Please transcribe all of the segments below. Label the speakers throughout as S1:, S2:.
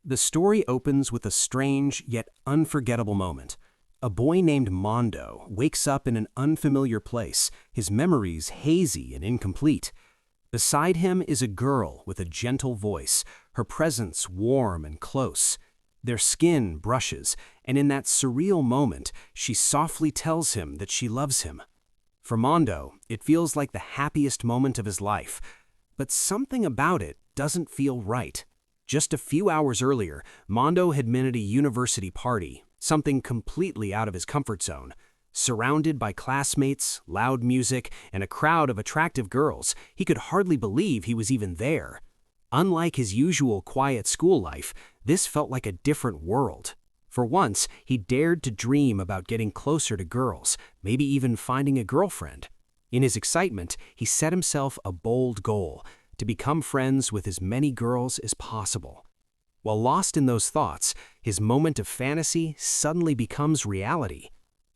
S1: The story opens with a strange yet unforgettable moment. A boy named Mondo wakes up in an unfamiliar place, his memories hazy and incomplete. Beside him is a girl with a gentle voice, her presence warm and close. Their skin brushes, and in that surreal moment, she softly tells him that she loves him. For Mondo, it feels like the happiest moment of his life, but something about it doesn't feel right. Just a few hours earlier, Mondo had been at a university party, something completely out of his comfort zone. Surrounded by classmates, loud music, and a crowd of attractive girls, he could hardly believe he was even there. Unlike his usual quiet school life, this felt like a different world. For once, he dared to dream about getting closer to girls, maybe even finding a girlfriend. In his excitement, he set himself a bold goal: to become friends with as many girls as possible. While lost in those thoughts, his moment of fantasy suddenly becomes reality.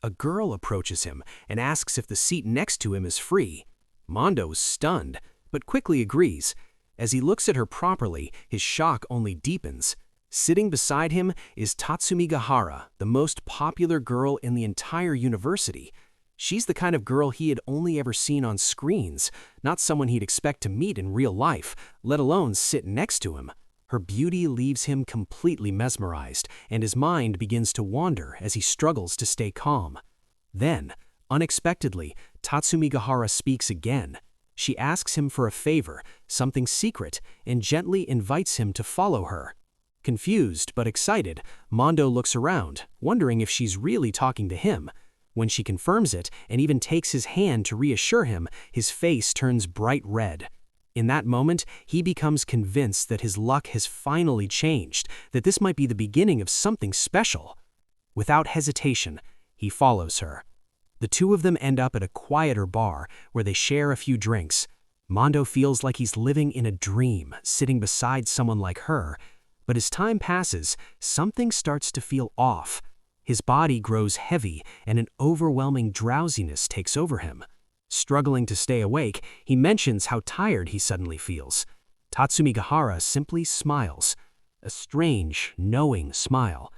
S1: A girl approaches him and asks if the seat next to him is free. Mondo is stunned, but quickly agrees. As he looks at her properly, his shock only deepens. Sitting beside him is Tatsumi Gahara, the most popular girl in the entire university. She's the kind of girl he had only ever seen on screens, not someone he'd expect to meet in real life, let alone sit next to him. Her beauty leaves him completely mesmerized, and his mind begins to wander as he struggles to stay calm. Then, unexpectedly, Tatsumi Gahara speaks again. She asks him for a favor, something secret, and gently invites him to follow her. Confused but excited, Mondo looks around, wondering if she's really talking to him. When she confirms it and even takes his hand to reassure him, his face turns bright red. In that moment, he becomes convinced that his luck has finally changed, that this might be the beginning of something special. Without hesitation, he follows her. The two of them end up at a quieter bar where they share a few drinks. Mondo feels like he's living in a dream, sitting beside someone like her. But as time passes, something starts to feel off. His body grows heavy, and an overwhelming drowsiness takes over him. Struggling to stay awake, he mentions how tired he suddenly feels. Tatsumi Gahara simply smiles, a strange, knowing smile.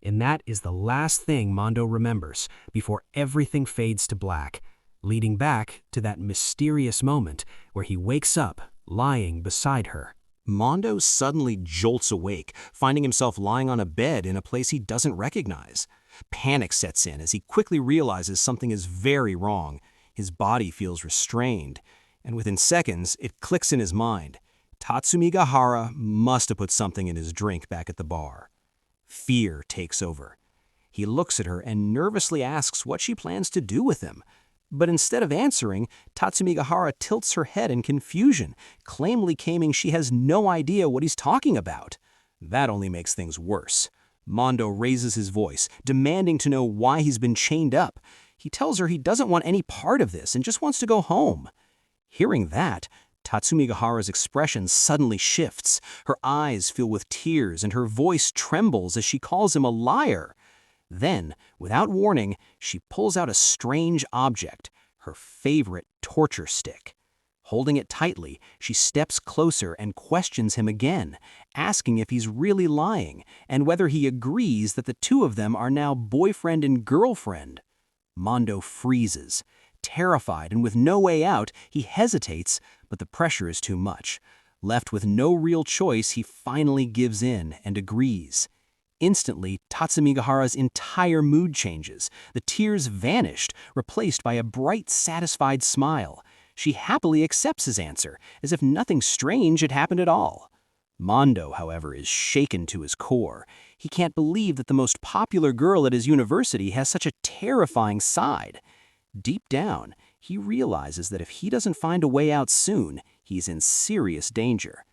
S1: And that is the last thing Mondo remembers before everything fades to black, leading back to that mysterious moment where he wakes up lying beside her.
S2: Mondo suddenly jolts awake, finding himself lying on a bed in a place he doesn't recognize. Panic sets in as he quickly realizes something is very wrong. His body feels restrained, and within seconds, it clicks in his mind. Tatsumi Gahara must have put something in his drink back at the bar. Fear takes over. He looks at her and nervously asks what she plans to do with him. But instead of answering, Tatsumi Gahara tilts her head in confusion, claiming she has no idea what he's talking about. That only makes things worse. Mondo raises his voice, demanding to know why he's been chained up. He tells her he doesn't want any part of this and just wants to go home. Hearing that, Tatsumi Gahara's expression suddenly shifts. Her eyes fill with tears and her voice trembles as she calls him a liar. Then, without warning, she pulls out a strange object, her favorite torture stick. Holding it tightly, she steps closer and questions him again, asking if he's really lying and whether he agrees that the two of them are now boyfriend and girlfriend. Mondo freezes. Terrified and with no way out, he hesitates, but the pressure is too much. Left with no real choice, he finally gives in and agrees. Instantly, Tatsumi Gahara's entire mood changes. The tears vanished, replaced by a bright, satisfied smile. She happily accepts his answer, as if nothing strange had happened at all. Mondo, however, is shaken to his core. He can't believe that the most popular girl at his university has such a terrifying side. Deep down, he realizes that if he doesn't find a way out soon, he's in serious danger.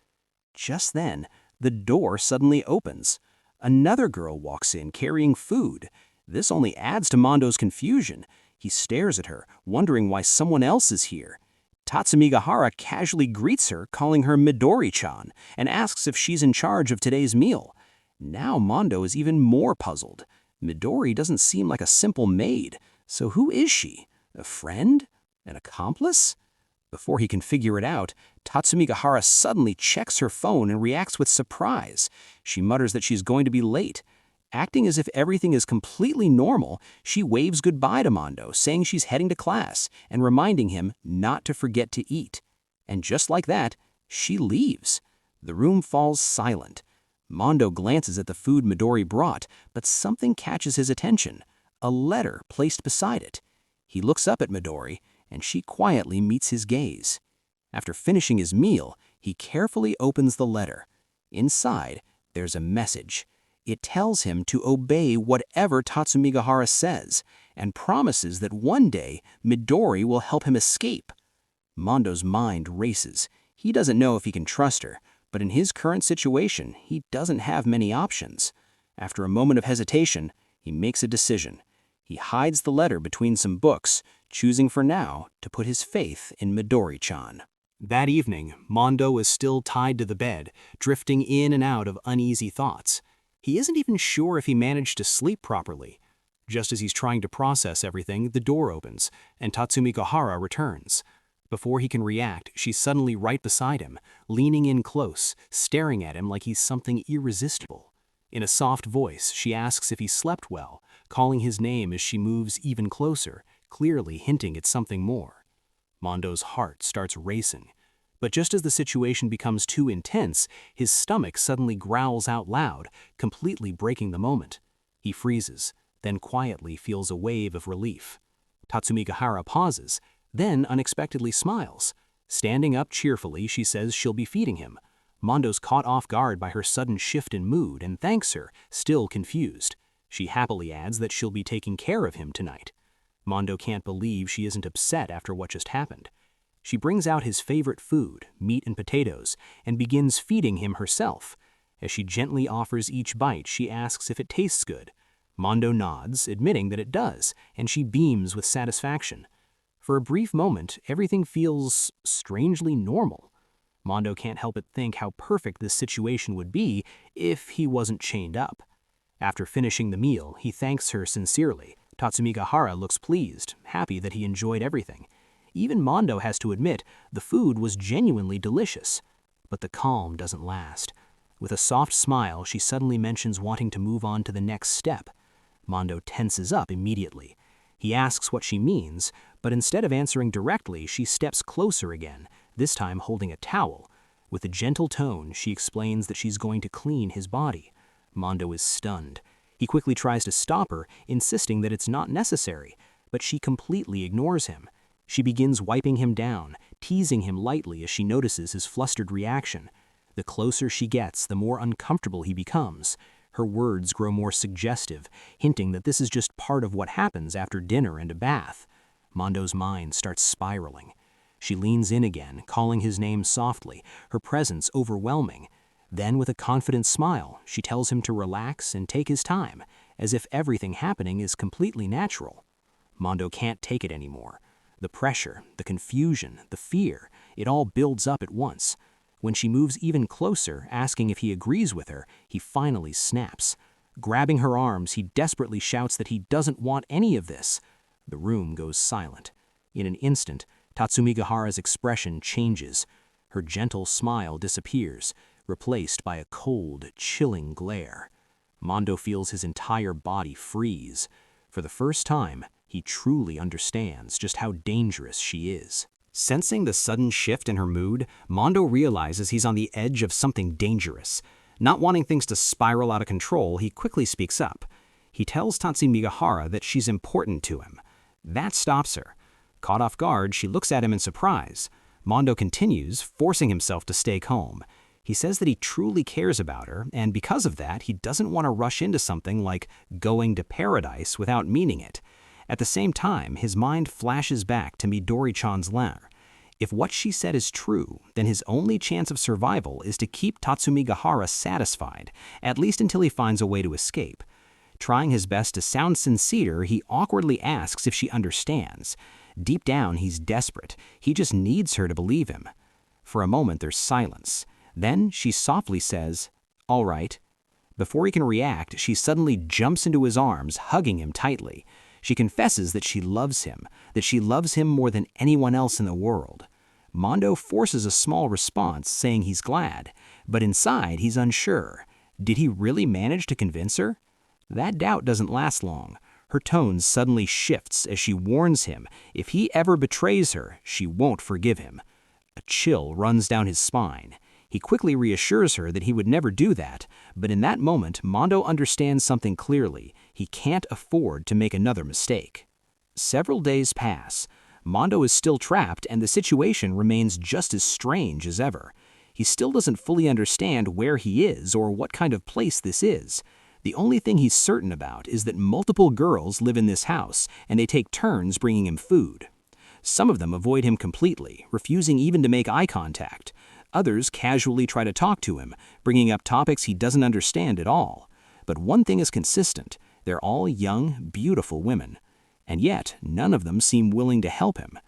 S2: Just then, the door suddenly opens. Another girl walks in carrying food. This only adds to Mondo's confusion. He stares at her, wondering why someone else is here. Tatsumi Gahara casually greets her, calling her Midori-chan, and asks if she's in charge of today's meal. Now Mondo is even more puzzled. Midori doesn't seem like a simple maid, so who is she? A friend? An accomplice? Before he can figure it out, Tatsumigahara suddenly checks her phone and reacts with surprise. She mutters that she's going to be late. Acting as if everything is completely normal, she waves goodbye to Mondo, saying she's heading to class and reminding him not to forget to eat. And just like that, she leaves. The room falls silent. Mondo glances at the food Midori brought, but something catches his attention, a letter placed beside it. He looks up at Midori, and she quietly meets his gaze. After finishing his meal, he carefully opens the letter. Inside, there's a message. It tells him to obey whatever Tatsumigahara says, and promises that one day Midori will help him escape. Mondo's mind races. He doesn't know if he can trust her, but in his current situation, he doesn't have many options. After a moment of hesitation, he makes a decision. He hides the letter between some books, choosing for now to put his faith in Midori-chan. That evening, Mondo is still tied to the bed, drifting in and out of uneasy thoughts. He isn't even sure if he managed to sleep properly. Just as he's trying to process everything, the door opens, and Tatsumigahara returns. Before he can react, she's suddenly right beside him, leaning in close, staring at him like he's something irresistible. In a soft voice, she asks if he slept well, calling his name as she moves even closer, clearly hinting at something more. Mondo's heart starts racing. But just as the situation becomes too intense, his stomach suddenly growls out loud, completely breaking the moment. He freezes, then quietly feels a wave of relief. Tatsumigahara pauses, then unexpectedly smiles. Standing up cheerfully, she says she'll be feeding him. Mondo's caught off guard by her sudden shift in mood and thanks her, still confused. She happily adds that she'll be taking care of him tonight. Mondo can't believe she isn't upset after what just happened. She brings out his favorite food, meat and potatoes, and begins feeding him herself. As she gently offers each bite, she asks if it tastes good. Mondo nods, admitting that it does, and she beams with satisfaction. For a brief moment, everything feels strangely normal. Mondo can't help but think how perfect this situation would be if he wasn't chained up. After finishing the meal, he thanks her sincerely. Tatsumigahara looks pleased, happy that he enjoyed everything. Even Mondo has to admit the food was genuinely delicious. But the calm doesn't last. With a soft smile, she suddenly mentions wanting to move on to the next step. Mondo tenses up immediately. He asks what she means, but instead of answering directly, she steps closer again, this time holding a towel. With a gentle tone, she explains that she's going to clean his body. Mondo is stunned. He quickly tries to stop her, insisting that it's not necessary, but she completely ignores him. She begins wiping him down, teasing him lightly as she notices his flustered reaction. The closer she gets, the more uncomfortable he becomes. Her words grow more suggestive, hinting that this is just part of what happens after dinner and a bath. Mondo's mind starts spiraling. She leans in again, calling his name softly, her presence overwhelming. Then, with a confident smile, she tells him to relax and take his time, as if everything happening is completely natural. Mondo can't take it anymore. The pressure, the confusion, the fear, it all builds up at once. When she moves even closer, asking if he agrees with her, he finally snaps. Grabbing her arms, he desperately shouts that he doesn't want any of this. The room goes silent. In an instant, Tatsumigahara's expression changes. Her gentle smile disappears, replaced by a cold, chilling glare. Mondo feels his entire body freeze. For the first time, he truly understands just how dangerous she is. Sensing the sudden shift in her mood, Mondo realizes he's on the edge of something dangerous. Not wanting things to spiral out of control, he quickly speaks up. He tells Tatsumigahara that she's important to him. That stops her. Caught off guard, she looks at him in surprise. Mondo continues, forcing himself to stay calm. He says that he truly cares about her, and because of that, he doesn't want to rush into something like going to paradise without meaning it. At the same time, his mind flashes back to Midori-chan's lair. If what she said is true, then his only chance of survival is to keep Tatsumigahara satisfied, at least until he finds a way to escape. Trying his best to sound sincere, he awkwardly asks if she understands. Deep down, he's desperate. He just needs her to believe him. For a moment, there's silence. Then she softly says, "All right." Before he can react, she suddenly jumps into his arms, hugging him tightly. She confesses that she loves him more than anyone else in the world. Mondo forces a small response saying he's glad, but inside he's unsure. Did he really manage to convince her? That doubt doesn't last long. Her tone suddenly shifts as she warns him if he ever betrays her, she won't forgive him. A chill runs down his spine. He quickly reassures her that he would never do that, but in that moment, Mondo understands something clearly. He can't afford to make another mistake. Several days pass. Mondo is still trapped, and the situation remains just as strange as ever. He still doesn't fully understand where he is or what kind of place this is. The only thing he's certain about is that multiple girls live in this house, and they take turns bringing him food. Some of them avoid him completely, refusing even to make eye contact. Others casually try to talk to him, bringing up topics he doesn't understand at all. But one thing is consistent: they're all young, beautiful women. And yet, none of them seem willing to help him.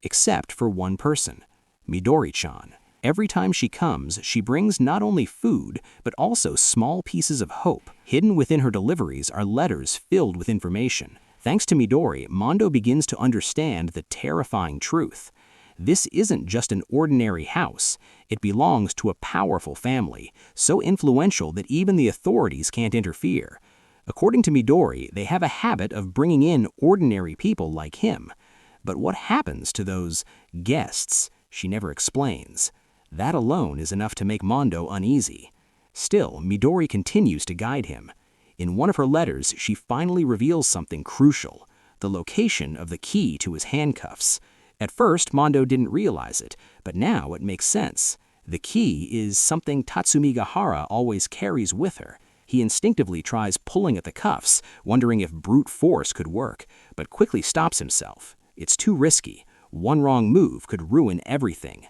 S2: Except for one person, Midori-chan. Every time she comes, she brings not only food, but also small pieces of hope. Hidden within her deliveries are letters filled with information. Thanks to Midori, Mondo begins to understand the terrifying truth. This isn't just an ordinary house. It belongs to a powerful family, so influential that even the authorities can't interfere. According to Midori, they have a habit of bringing in ordinary people like him. But what happens to those guests? She never explains. That alone is enough to make Mondo uneasy. Still, Midori continues to guide him. In one of her letters, she finally reveals something crucial: the location of the key to his handcuffs. At first, Mondo didn't realize it, but now it makes sense. The key is something Tatsumigahara always carries with her. He instinctively tries pulling at the cuffs, wondering if brute force could work, but quickly stops himself. It's too risky. One wrong move could ruin everything.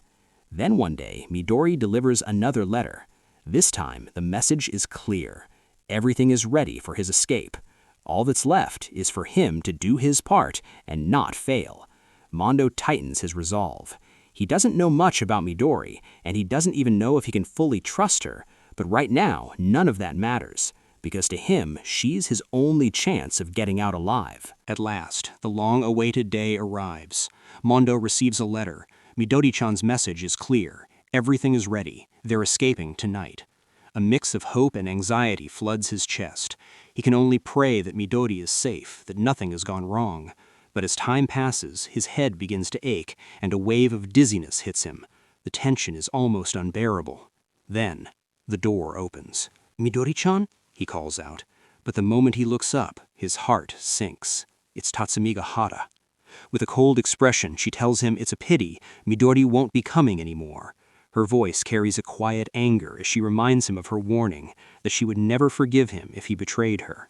S2: Then one day, Midori delivers another letter. This time, the message is clear. Everything is ready for his escape. All that's left is for him to do his part and not fail. Mondo tightens his resolve. He doesn't know much about Midori, and he doesn't even know if he can fully trust her. But right now, none of that matters, because to him, she's his only chance of getting out alive. At last, the long-awaited day arrives. Mondo receives a letter. Midori-chan's message is clear. Everything is ready. They're escaping tonight. A mix of hope and anxiety floods his chest. He can only pray that Midori is safe, that nothing has gone wrong. But as time passes, his head begins to ache, and a wave of dizziness hits him. The tension is almost unbearable. Then, the door opens. "Midori-chan?" he calls out. But the moment he looks up, his heart sinks. It's Tatsumigahara. With a cold expression, she tells him it's a pity Midori won't be coming anymore. Her voice carries a quiet anger as she reminds him of her warning, that she would never forgive him if he betrayed her.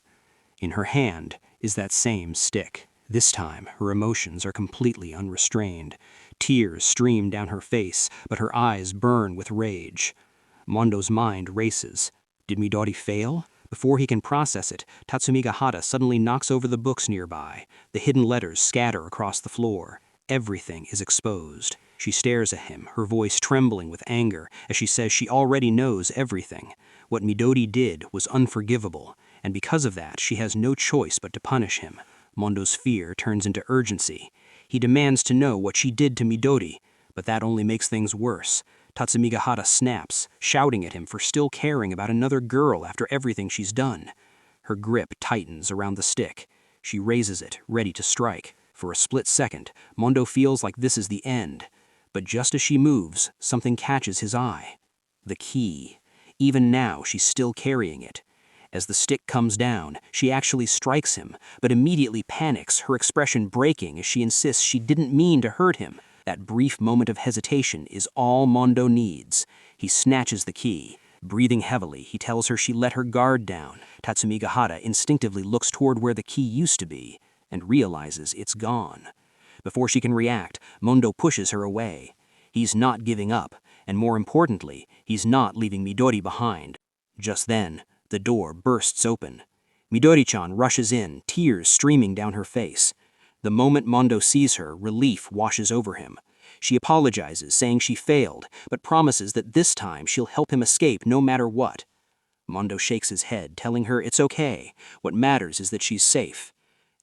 S2: In her hand is that same stick. This time, her emotions are completely unrestrained. Tears stream down her face, but her eyes burn with rage. Mondo's mind races. Did Midori fail? Before he can process it, Tatsumigahara suddenly knocks over the books nearby. The hidden letters scatter across the floor. Everything is exposed. She stares at him, her voice trembling with anger, as she says she already knows everything. What Midori did was unforgivable, and because of that, she has no choice but to punish him. Mondo's fear turns into urgency. He demands to know what she did to Midori, but that only makes things worse. Tatsumigahara snaps, shouting at him for still caring about another girl after everything she's done. Her grip tightens around the stick. She raises it, ready to strike. For a split second, Mondo feels like this is the end. But just as she moves, something catches his eye. The key. Even now, she's still carrying it. As the stick comes down, she actually strikes him, but immediately panics, her expression breaking as she insists she didn't mean to hurt him. That brief moment of hesitation is all Mondo needs. He snatches the key. Breathing heavily, he tells her she let her guard down. Tatsumigahara instinctively looks toward where the key used to be, and realizes it's gone. Before she can react, Mondo pushes her away. He's not giving up, and more importantly, he's not leaving Midori behind. Just then, the door bursts open. Midori-chan rushes in, tears streaming down her face. The moment Mondo sees her, relief washes over him. She apologizes, saying she failed, but promises that this time she'll help him escape no matter what. Mondo shakes his head, telling her it's okay. What matters is that she's safe.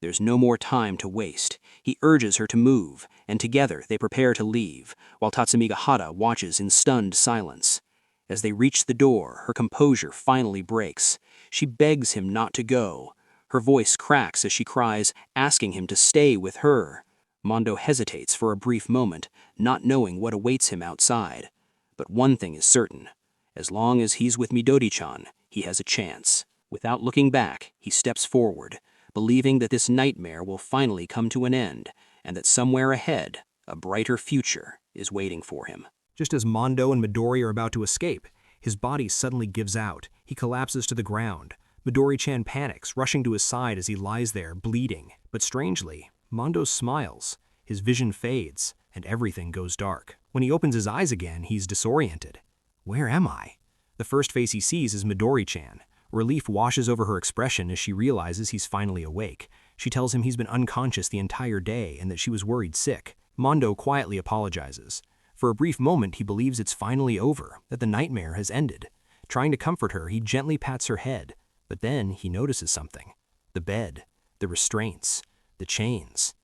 S2: There's no more time to waste. He urges her to move, and together they prepare to leave, while Tatsumigahara watches in stunned silence. As they reach the door, her composure finally breaks. She begs him not to go. Her voice cracks as she cries, asking him to stay with her. Mondo hesitates for a brief moment, not knowing what awaits him outside. But one thing is certain. As long as he's with Midori-chan, he has a chance. Without looking back, he steps forward, believing that this nightmare will finally come to an end, and that somewhere ahead, a brighter future is waiting for him.
S1: Just as Mondo and Midori are about to escape, his body suddenly gives out. He collapses to the ground. Midori-chan panics, rushing to his side as he lies there, bleeding. But strangely, Mondo smiles. His vision fades, and everything goes dark. When he opens his eyes again, he's disoriented. Where am I? The first face he sees is Midori-chan. Relief washes over her expression as she realizes he's finally awake. She tells him he's been unconscious the entire day and that she was worried sick. Mondo quietly apologizes. For a brief moment, he believes it's finally over, that the nightmare has ended. Trying to comfort her, he gently pats her head. But then he notices something. The bed, the restraints, the chains.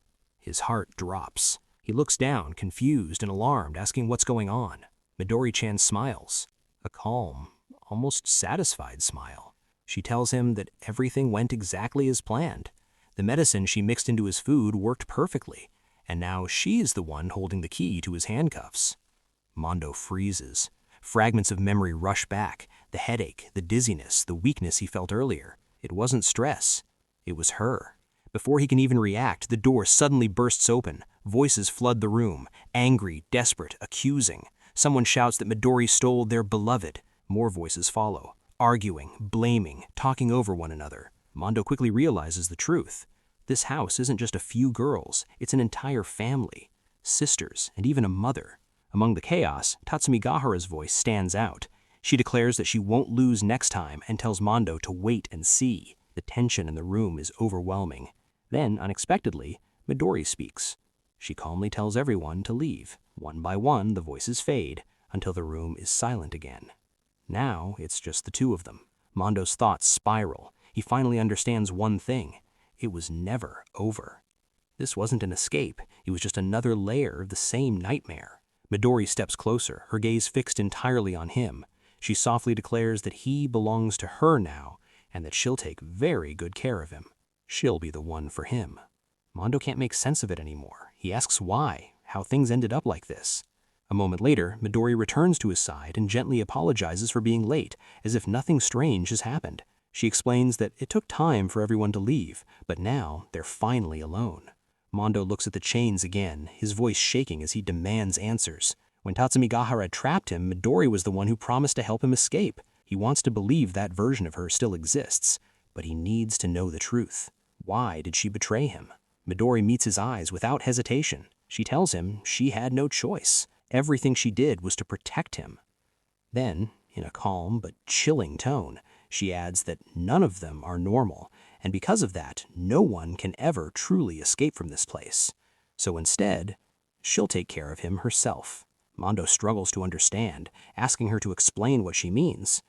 S1: His heart drops. He looks down, confused and alarmed, asking what's going on. Midori-chan smiles. A calm, almost satisfied smile. She tells him that everything went exactly as planned. The medicine she mixed into his food worked perfectly, and now she is the one holding the key to his handcuffs. Mondo freezes. Fragments of memory rush back. The headache, the dizziness, the weakness he felt earlier. It wasn't stress. It was her. Before he can even react, the door suddenly bursts open. Voices flood the room. Angry, desperate, accusing. Someone shouts that Midori stole their beloved. More voices follow. Arguing, blaming, talking over one another. Mondo quickly realizes the truth. This house isn't just a few girls, it's an entire family. Sisters, and even a mother. Among the chaos, Tatsumigahara's voice stands out. She declares that she won't lose next time and tells Mondo to wait and see. The tension in the room is overwhelming. Then, unexpectedly, Midori speaks. She calmly tells everyone to leave. One by one, the voices fade, until the room is silent again. Now, it's just the two of them. Mondo's thoughts spiral. He finally understands one thing. It was never over. This wasn't an escape. It was just another layer of the same nightmare. Midori steps closer, her gaze fixed entirely on him. She softly declares that he belongs to her now, and that she'll take very good care of him. She'll be the one for him. Mondo can't make sense of it anymore. He asks why, how things ended up like this. A moment later, Midori returns to his side and gently apologizes for being late, as if nothing strange has happened. She explains that it took time for everyone to leave, but now they're finally alone. Mondo looks at the chains again, his voice shaking as he demands answers. When Tatsumigahara trapped him, Midori was the one who promised to help him escape. He wants to believe that version of her still exists, but he needs to know the truth. Why did she betray him? Midori meets his eyes without hesitation. She tells him she had no choice. Everything she did was to protect him. Then, in a calm but chilling tone, she adds that none of them are normal, and because of that, no one can ever truly escape from this place. So instead, she'll take care of him herself. Mondo struggles to understand, asking her to explain what she means.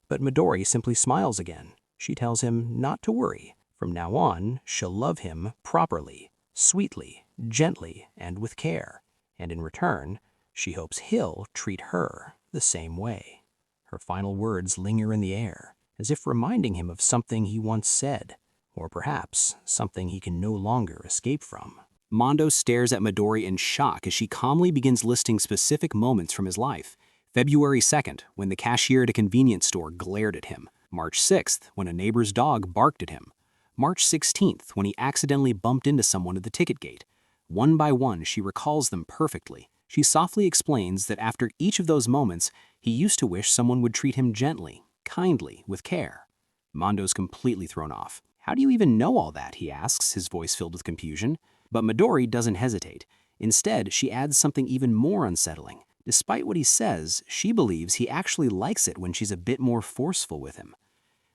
S1: But Midori simply smiles again. She tells him not to worry. From now on, she'll love him properly, sweetly, gently, and with care. And in return, she hopes he'll treat her the same way. Her final words linger in the air, as if reminding him of something he once said, or perhaps something he can no longer escape from. Mondo stares at Midori in shock as she calmly begins listing specific moments from his life. February 2nd, when the cashier at a convenience store glared at him. March 6th, when a neighbor's dog barked at him. March 16th, when he accidentally bumped into someone at the ticket gate. One by one, she recalls them perfectly. She softly explains that after each of those moments, he used to wish someone would treat him gently, kindly, with care. Mondo's completely thrown off. How do you even know all that, he asks, his voice filled with confusion. But Midori doesn't hesitate. Instead, she adds something even more unsettling. Despite what he says, she believes he actually likes it when she's a bit more forceful with him.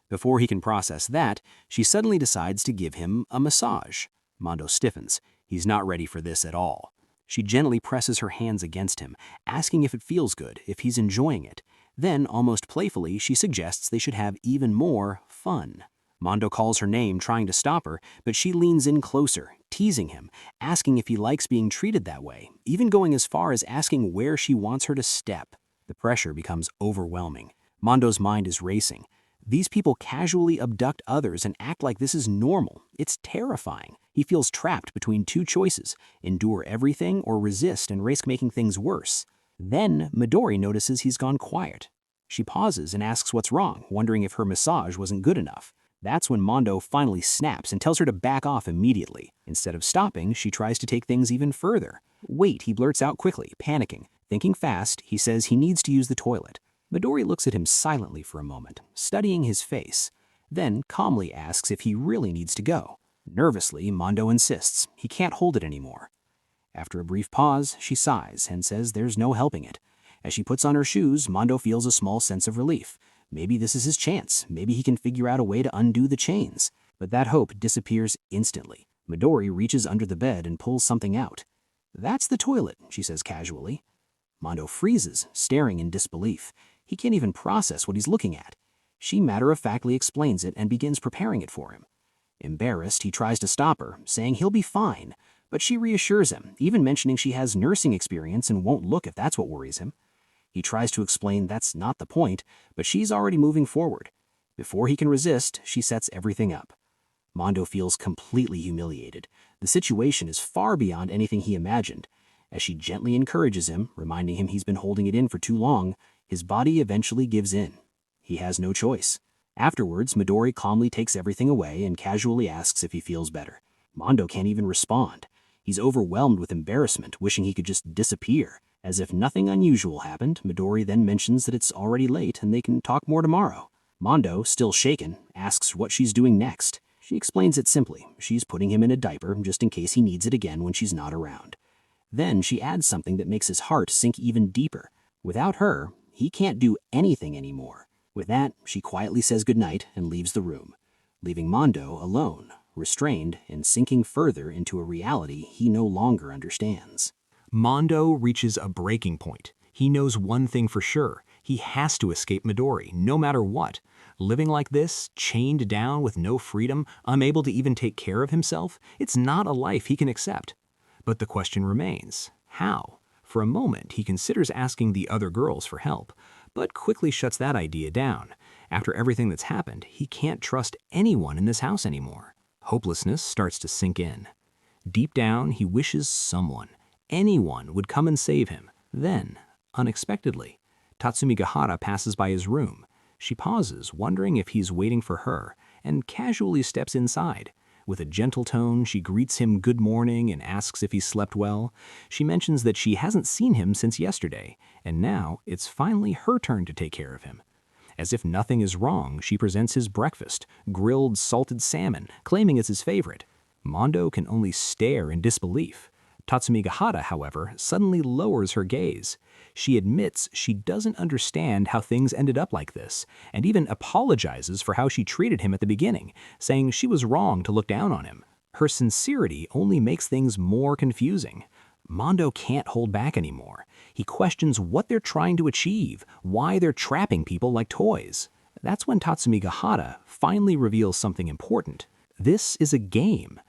S1: Before he can process that, she suddenly decides to give him a massage. Mondo stiffens. He's not ready for this at all. She gently presses her hands against him, asking if it feels good, if he's enjoying it. Then, almost playfully, she suggests they should have even more fun.
S2: Mondo calls her name, trying to stop her, but she leans in closer, teasing him, asking if he likes being treated that way, even going as far as asking where she wants her to step. The pressure becomes overwhelming. Mondo's mind is racing. These people casually abduct others and act like this is normal. It's terrifying. He feels trapped between two choices: endure everything or resist and risk making things worse. Then Midori notices he's gone quiet. She pauses and asks what's wrong, wondering if her massage wasn't good enough. That's when Mondo finally snaps and tells her to back off immediately. Instead of stopping, she tries to take things even further. "Wait," he blurts out quickly, panicking. Thinking fast, he says he needs to use the toilet. Midori looks at him silently for a moment, studying his face, then calmly asks if he really needs to go. Nervously, Mondo insists he can't hold it anymore. After a brief pause, she sighs and says there's no helping it. As she puts on her shoes, Mondo feels a small sense of relief. Maybe this is his chance. Maybe he can figure out a way to undo the chains. But that hope disappears instantly. Midori reaches under the bed and pulls something out. "That's the toilet," she says casually. Mondo freezes, staring in disbelief. He can't even process what he's looking at. She matter-of-factly explains it and begins preparing it for him. Embarrassed, he tries to stop her, saying he'll be fine, but she reassures him, even mentioning she has nursing experience and won't look if that's what worries him. He tries to explain that's not the point, but she's already moving forward. Before he can resist, she sets everything up. Mondo feels completely humiliated. The situation is far beyond anything he imagined. As she gently encourages him, reminding him he's been holding it in for too long, his body eventually gives in. He has no choice. Afterwards, Midori calmly takes everything away and casually asks if he feels better. Mondo can't even respond. He's overwhelmed with embarrassment, wishing he could just disappear. As if nothing unusual happened, Midori then mentions that it's already late and they can talk more tomorrow. Mondo, still shaken, asks what she's doing next. She explains it simply. She's putting him in a diaper just in case he needs it again when she's not around. Then she adds something that makes his heart sink even deeper. Without her, he can't do anything anymore. With that, she quietly says goodnight and leaves the room, leaving Mondo alone, restrained and sinking further into a reality he no longer understands.
S1: Mondo reaches a breaking point. He knows one thing for sure. He has to escape Midori, no matter what. Living like this, chained down with no freedom, unable to even take care of himself, it's not a life he can accept. But the question remains, how? For a moment, he considers asking the other girls for help, but quickly shuts that idea down. After everything that's happened, he can't trust anyone in this house anymore. Hopelessness starts to sink in. Deep down, he wishes someone, anyone, would come and save him. Then, unexpectedly, Tatsumi Gahara passes by his room. She pauses, wondering if he's waiting for her, and casually steps inside. With a gentle tone, she greets him good morning and asks if he slept well. She mentions that she hasn't seen him since yesterday, and now it's finally her turn to take care of him. As if nothing is wrong, she presents his breakfast, grilled salted salmon, claiming it's his favorite. Mondo can only stare in disbelief. Tatsumi Gahara, however, suddenly lowers her gaze. She admits she doesn't understand how things ended up like this, and even apologizes for how she treated him at the beginning, saying she was wrong to look down on him. Her sincerity only makes things more confusing. Mondo can't hold back anymore. He questions what they're trying to achieve, why they're trapping people like toys. That's when Tatsumi Gahara finally reveals something important. This is a game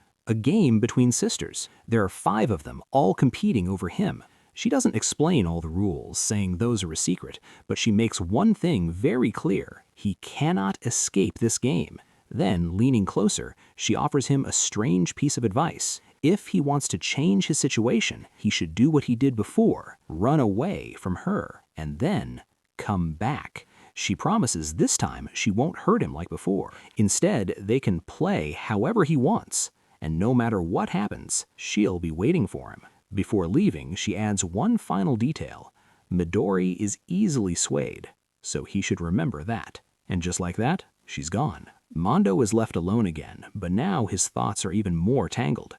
S1: between sisters. There are 5 of them, all competing over him. She doesn't explain all the rules, saying those are a secret, but she makes one thing very clear: he cannot escape this game. Then, leaning closer, she offers him a strange piece of advice. If he wants to change his situation, he should do what he did before, run away from her, and then come back. She promises this time she won't hurt him like before. Instead, they can play however he wants, and no matter what happens, she'll be waiting for him. Before leaving, she adds one final detail. Midori is easily swayed, so he should remember that. And just like that, she's gone. Mondo is left alone again, but now his thoughts are even more tangled.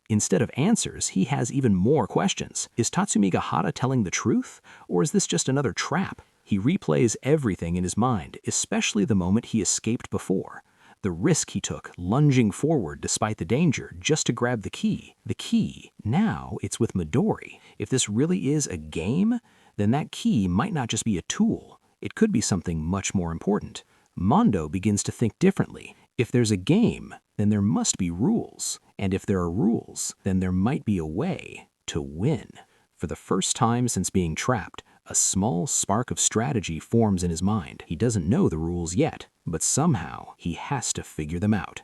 S1: Instead of answers, he has even more questions. Is Tatsumi Gahara telling the truth, or is this just another trap? He replays everything in his mind, especially the moment he escaped before. The risk he took, lunging forward despite the danger, just to grab the key. The key, now it's with Midori. If this really is a game, then that key might not just be a tool. It could be something much more important. Mondo begins to think differently.
S2: If there's a game, then there must be rules. And if there are rules, then there might be a way to win. For the first time since being trapped, a small spark of strategy forms in his mind. He doesn't know the rules yet, but somehow he has to figure them out.